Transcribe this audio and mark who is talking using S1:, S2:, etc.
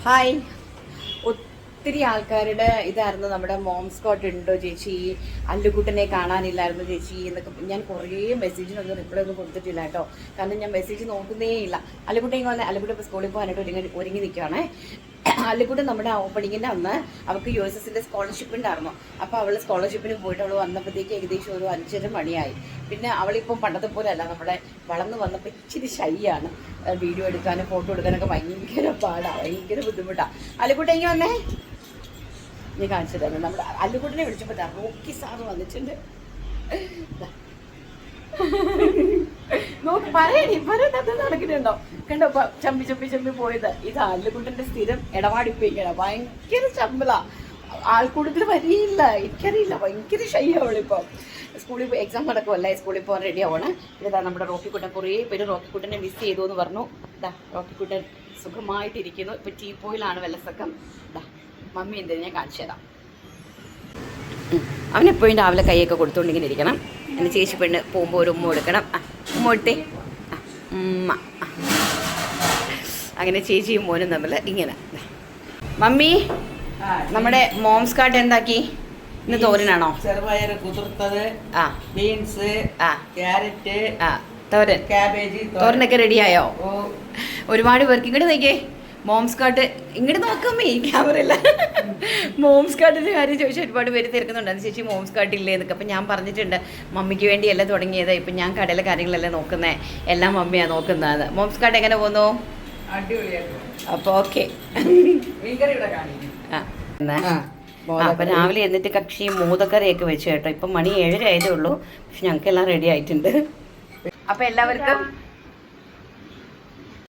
S1: Hi. ഒത്തിരി ആൾക്കാരുടെ ഇതായിരുന്നു നമ്മുടെ മോംസ് കോട്ട് ഉണ്ടോ ചേച്ചി, അല്ലുകുട്ടനെ കാണാനില്ലായിരുന്നു ചേച്ചി എന്നൊക്കെ. ഞാൻ കുറേ മെസ്സേജിനൊന്നും റിപ്ലൈ ഒന്നും കൊടുത്തിട്ടില്ല കേട്ടോ. കാരണം ഞാൻ മെസ്സേജ് നോക്കുന്നേ ഇല്ല. അല്ലുകുട്ടൻ ഇങ്ങനെ വന്ന് അല്ലുകുട്ടൻ ഇപ്പോൾ സ്കൂളിൽ പോകാനായിട്ട് ഒരുങ്ങി നിൽക്കുകയാണേ. അല്ലുകുട്ടൻ നമ്മുടെ ഓപ്പണിങ്ങിൻ്റെ അന്ന് അവൾക്ക് USSൻ്റെ സ്കോളർഷിപ്പ് ഉണ്ടായിരുന്നു. അപ്പോൾ അവൾ സ്കോളർഷിപ്പിന് പോയിട്ട് അവൾ വന്നപ്പോഴത്തേക്ക് ഏകദേശം ഒരു 5:30 മണിയായി. പിന്നെ അവളിപ്പം പണ്ടത്തെ പോലെ അല്ല, നമ്മുടെ വളർന്ന് വന്നപ്പോൾ ഇച്ചിരി ഷൈയാണ്. വീഡിയോ എടുക്കാനും ഫോട്ടോ എടുക്കാനൊക്കെ ഭയങ്കര പാടാണ്, ഭയങ്കര ബുദ്ധിമുട്ടാണ്. അല്ലുകുട്ടൻ ഇങ്ങനെ വന്നേ, നീ കാണിച്ചു തരാം. നമ്മുടെ അല്ലുകുട്ടനെ വിളിച്ചപ്പോൾ റോക്കി സാറ് വന്നിട്ടുണ്ട്. നോക്ക് പറയണി നടക്കുന്നുണ്ടോ കണ്ടോ? ചമ്പി പോയത് ഇത് അല്ലുകുട്ടന്റെ സ്ഥിരം ഇടപാടിപ്പിക്കണം. ഭയങ്കര ചമ്പല, ആൾക്കൂട്ടത്തിൽ വരികയില്ല. എനിക്കറിയില്ല, ഭയങ്കര ഷൈയാവളിപ്പം. സ്കൂളിൽ പോയി എക്സാം നടക്കുമല്ലേ, സ്കൂളിൽ പോകാൻ റെഡി ആവണം. ഇതാ നമ്മുടെ റോക്കിക്കുട്ടൻ. കുറേ പേര് റോക്കിക്കുട്ടനെ മിസ് ചെയ്തു എന്ന് പറഞ്ഞു. ഇതാ റോക്കിക്കുട്ടൻ സുഖമായിട്ടിരിക്കുന്നു. ഇപ്പം ടീപ്പോയിലാണ് വെല്ലസക്കം. ഇതാ മമ്മി എന്തെങ്കിലും ഞാൻ കാണിച്ചു തരാം. അവനെപ്പോഴും രാവിലെ കൈയൊക്കെ കൊടുത്തുകൊണ്ട് ഇങ്ങനെ ഇരിക്കണം. എൻ്റെ ചേച്ചി പെണ്ണ് പോകുമ്പോൾ ഒരു ഉമ്മ കൊടുക്കണം. ഉമ്മ കൊടുത്തേ. ഉമ്മ. അങ്ങനെ ചേച്ചിയും മോനും തമ്മിൽ ഇങ്ങനെ. മമ്മി, നമ്മുടെ മോംസ് കാർട്ട് എന്താക്കി? ഇന്ന് തോരനാണോ?
S2: ചെറുപയർ കുതിർത്തത്, ബീൻസ്, ക്യാരറ്റ്,
S1: തോരൻ,
S2: ക്യാബേജ്.
S1: തോരനൊക്കെ റെഡിയായോ? ഒരുപാട് പേർക്ക് ഇങ്ങോട്ട് നോക്കിയേ. മോംസ് കാർട്ട് ഇങ്ങോട്ട് നോക്കാമേ, ക്യാമറയില്ല. മോംസ് കാർട്ടിൻ്റെ കാര്യം ചോദിച്ചാൽ ഒരുപാട് പേര് തിരക്കുന്നുണ്ട്. അത് ചേച്ചി മോംസ് കാർട്ട് ഇല്ലേ എന്നൊക്കെ. അപ്പം ഞാൻ പറഞ്ഞിട്ടുണ്ട് മമ്മിക്ക് വേണ്ടിയല്ല തുടങ്ങിയത്. ഇപ്പം ഞാൻ കടയിലെ കാര്യങ്ങളെല്ലാം നോക്കുന്നത്, എല്ലാം മമ്മിയാണ് നോക്കുന്നത്. മോംസ് കാർട്ട് എങ്ങനെ പോകുന്നു? അപ്പോൾ ഓക്കെ. അപ്പം രാവിലെ എന്നിട്ട് കക്ഷി മോദക്കറിയൊക്കെ വെച്ച് കേട്ടോ. ഇപ്പം മണി 7:30 ആയതേ ഉള്ളൂ. പക്ഷെ ഞങ്ങൾക്കെല്ലാം റെഡി ആയിട്ടുണ്ട്. അപ്പം എല്ലാവർക്കും